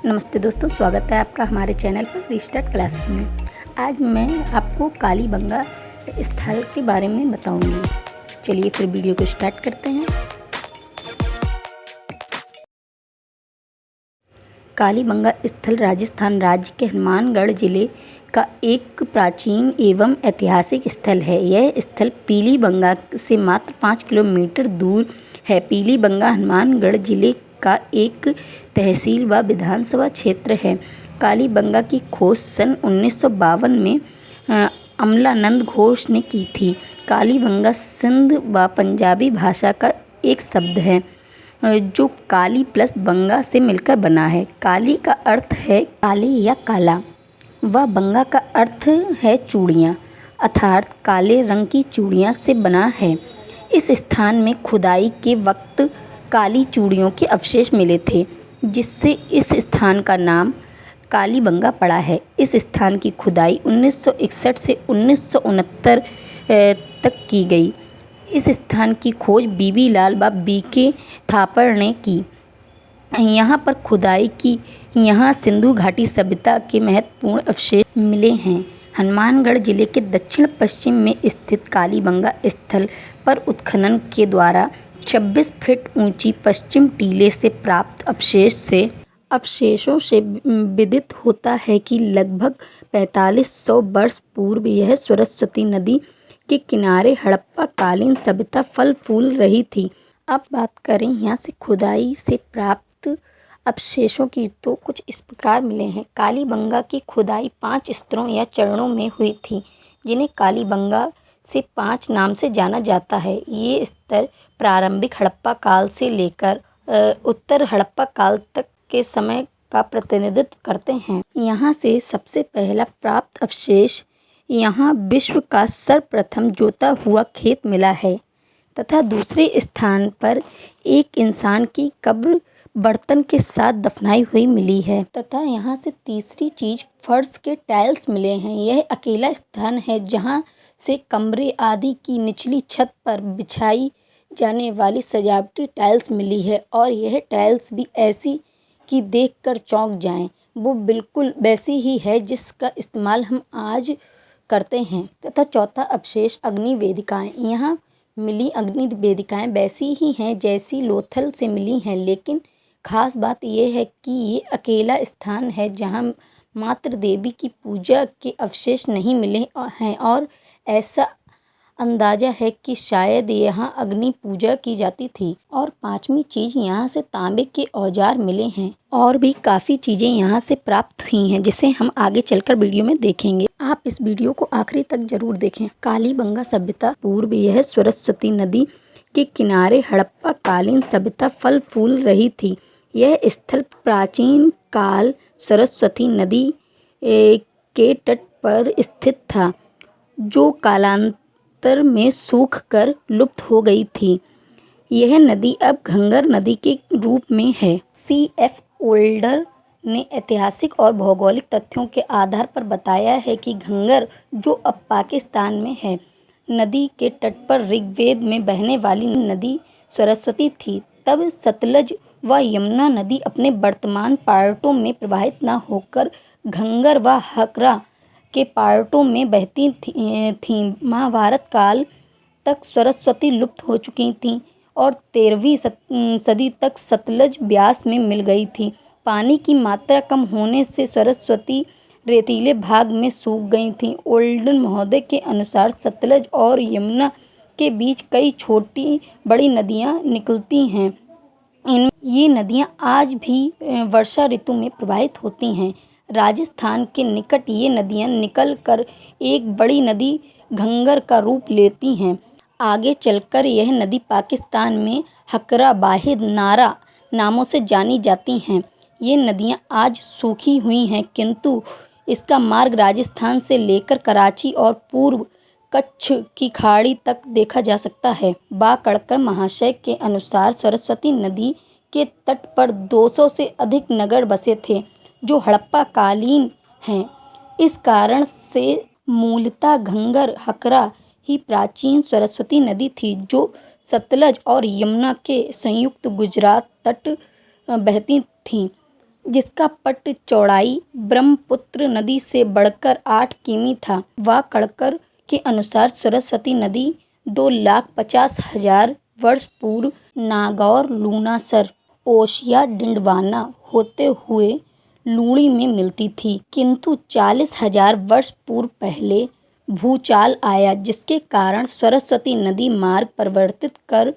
नमस्ते दोस्तों, स्वागत है आपका हमारे चैनल पर रीस्टार्ट क्लासेस में। आज मैं आपको कालीबंगा स्थल के बारे में बताऊंगी। चलिए फिर वीडियो को स्टार्ट करते हैं। कालीबंगा स्थल राजस्थान राज्य के हनुमानगढ़ जिले का एक प्राचीन एवं ऐतिहासिक स्थल है। यह स्थल पीलीबंगा से मात्र 5 किलोमीटर दूर है। पीलीबंगा हनुमानगढ़ जिले का एक तहसील व विधानसभा क्षेत्र है। कालीबंगा की खोज सन 1952 में अमलानंद घोष ने की थी। कालीबंगा सिंध व पंजाबी भाषा का एक शब्द है जो काली प्लस बंगा से मिलकर बना है। काली का अर्थ है काले या काला व बंगा का अर्थ है चूड़ियाँ, अर्थात काले रंग की चूड़ियाँ से बना है। इस स्थान में खुदाई के वक्त काली चूड़ियों के अवशेष मिले थे, जिससे इस स्थान का नाम कालीबंगा पड़ा है। इस स्थान की खुदाई 1961 से 1969 तक की गई। इस स्थान की खोज बीबी लाल व बीके थापर ने की। यहाँ पर खुदाई की यहाँ सिंधु घाटी सभ्यता के महत्वपूर्ण अवशेष मिले हैं। हनुमानगढ़ जिले के दक्षिण पश्चिम में स्थित कालीबंगा स्थल पर उत्खनन के द्वारा 26 फीट ऊंची पश्चिम टीले से प्राप्त अवशेषों से विदित होता है कि लगभग 4500 वर्ष पूर्व यह सरस्वती नदी के किनारे हड़प्पा कालीन सभ्यता फल फूल रही थी। अब बात करें यहाँ से खुदाई से प्राप्त अवशेषों की, तो कुछ इस प्रकार मिले हैं। कालीबंगा की खुदाई 5 स्तरों या चरणों में हुई थी, जिन्हें कालीबंगा से 5 नाम से जाना जाता है। ये स्तर प्रारंभिक हड़प्पा काल से लेकर उत्तर हड़प्पा काल तक के समय का प्रतिनिधित्व करते हैं। यहाँ से सबसे पहला प्राप्त अवशेष यहाँ विश्व का सर्वप्रथम जोता हुआ खेत मिला है तथा दूसरे स्थान पर एक इंसान की कब्र बर्तन के साथ दफनाई हुई मिली है तथा यहाँ से तीसरी चीज फर्श के टाइल्स मिले हैं। यह अकेला स्थान है जहाँ से कमरे आदि की निचली छत पर बिछाई जाने वाली सजावटी टाइल्स मिली है और यह टाइल्स भी ऐसी कि देखकर चौंक जाएं। वो बिल्कुल वैसी ही है जिसका इस्तेमाल हम आज करते हैं। तथा चौथा अवशेष अग्नि वेदिकाएँ। यहाँ मिली अग्नि वेदिकाएँ वैसी ही हैं जैसी लोथल से मिली हैं, लेकिन खास बात यह है कि ये अकेला स्थान है जहाँ मात्र देवी की पूजा के अवशेष नहीं मिले हैं और ऐसा अंदाजा है कि शायद यहाँ अग्नि पूजा की जाती थी। और 5वीं चीज़ यहाँ से तांबे के औजार मिले हैं और भी काफ़ी चीज़ें यहाँ से प्राप्त हुई हैं, जिसे हम आगे चलकर वीडियो में देखेंगे। आप इस वीडियो को आखिरी तक जरूर देखें। कालीबंगा सभ्यता पूर्व यह सरस्वती नदी के किनारे हड़प्पा कालीन सभ्यता फल फूल रही थी। यह स्थल प्राचीन काल सरस्वती नदी के तट पर स्थित था, जो कालांतर में सूख कर लुप्त हो गई थी। यह नदी अब घंगर नदी के रूप में है। C.F. ओल्डर ने ऐतिहासिक और भौगोलिक तथ्यों के आधार पर बताया है कि घंगर, जो अब पाकिस्तान में है, नदी के तट पर ऋग्वेद में बहने वाली नदी सरस्वती थी। तब सतलज व यमुना नदी अपने वर्तमान पार्टों में प्रवाहित न होकर घंगर व हकरा के पार्टों में बहती थीं। महाभारत काल तक सरस्वती लुप्त हो चुकी थी और 13वीं सदी तक सतलज ब्यास में मिल गई थी। पानी की मात्रा कम होने से सरस्वती रेतीले भाग में सूख गई थी। ओल्डन महोदय के अनुसार सतलज और यमुना के बीच कई छोटी बड़ी नदियाँ निकलती हैं। ये नदियाँ आज भी वर्षा ऋतु में प्रवाहित होती हैं। राजस्थान के निकट ये नदियाँ निकल कर एक बड़ी नदी घंगर का रूप लेती हैं। आगे चलकर यह नदी पाकिस्तान में हकरा, बाहिद, नारा नामों से जानी जाती हैं। ये नदियाँ आज सूखी हुई हैं, किंतु इसका मार्ग राजस्थान से लेकर कराची और पूर्व कच्छ की खाड़ी तक देखा जा सकता है। बाकड़कर महाशय के अनुसार सरस्वती नदी के तट पर 200 से अधिक नगर बसे थे, जो हड़प्पा कालीन हैं। इस कारण से मूलतः घंगर हकरा ही प्राचीन सरस्वती नदी थी, जो सतलज और यमुना के संयुक्त गुजरात तट बहती थी। जिसका पट चौड़ाई ब्रह्मपुत्र नदी से बढ़कर 8 किमी था। वाकड़कर के अनुसार सरस्वती नदी 2,50,000 वर्ष पूर्व नागौर, लूनासर, ओशिया, डिंडवाना होते हुए लूणी में मिलती थी, किंतु 40,000 वर्ष पूर्व पहले भूचाल आया, जिसके कारण सरस्वती नदी मार्ग परिवर्तित कर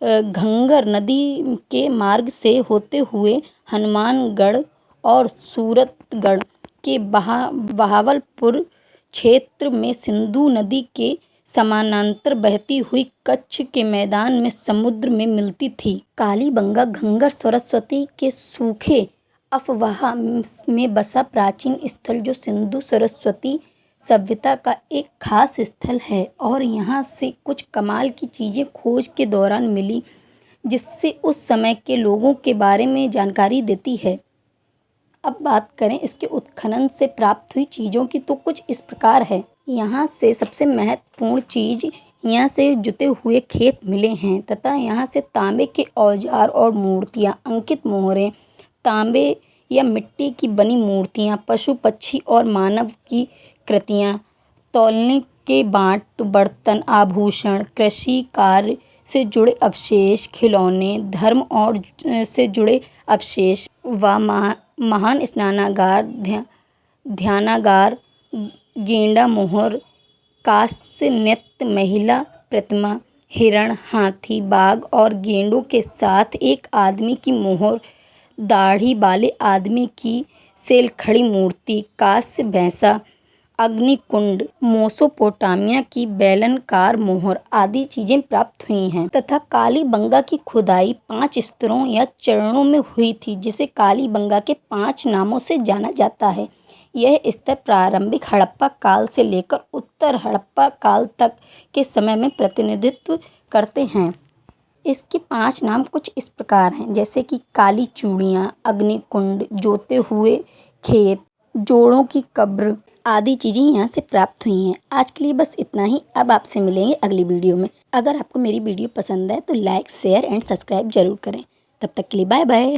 घंगर नदी के मार्ग से होते हुए हनुमानगढ़ और सूरतगढ़ के बहावलपुर क्षेत्र में सिंधु नदी के समानांतर बहती हुई कच्छ के मैदान में समुद्र में मिलती थी। कालीबंगा घंगर सरस्वती के सूखे अफवाह में बसा प्राचीन स्थल जो सिंधु सरस्वती सभ्यता का एक खास स्थल है और यहाँ से कुछ कमाल की चीज़ें खोज के दौरान मिली, जिससे उस समय के लोगों के बारे में जानकारी देती है। अब बात करें इसके उत्खनन से प्राप्त हुई चीज़ों की तो कुछ इस प्रकार है। यहाँ से सबसे महत्वपूर्ण चीज़ यहाँ से जुते हुए खेत मिले हैं तथा यहाँ से तांबे के औजार और मूर्तियाँ, अंकित मोहरें, तांबे या मिट्टी की बनी मूर्तियाँ, पशु पक्षी और मानव की कृतियाँ, तौलने के बाट बर्तन, आभूषण, कृषि कार्य से जुड़े अवशेष, खिलौने, धर्म और से जुड़े अवशेष व महान स्नानागार, ध्यानागार, गेंडा मोहर, कांस्य नृत्य, महिला प्रतिमा, हिरण, हाथी, बाघ और गेंडों के साथ एक आदमी की मोहर, दाढ़ी वाले आदमी की सेलखड़ी मूर्ति, कांस्य भैंसा, अग्निकुंड, मेसोपोटामिया की बेलनकार मोहर आदि चीज़ें प्राप्त हुई हैं तथा कालीबंगा की खुदाई 5 स्तरों या चरणों में हुई थी, जिसे कालीबंगा के 5 नामों से जाना जाता है। यह स्तर प्रारंभिक हड़प्पा काल से लेकर उत्तर हड़प्पा काल तक के समय में प्रतिनिधित्व करते हैं। इसके 5 नाम कुछ इस प्रकार हैं, जैसे कि काली चूड़ियाँ, अग्निकुंड, जोते हुए खेत, जोड़ों की कब्र आदि चीज़ें यहाँ से प्राप्त हुई हैं। आज के लिए बस इतना ही। अब आपसे मिलेंगे अगली वीडियो में। अगर आपको मेरी वीडियो पसंद है तो लाइक, शेयर एंड सब्सक्राइब जरूर करें। तब तक के लिए बाय बाय।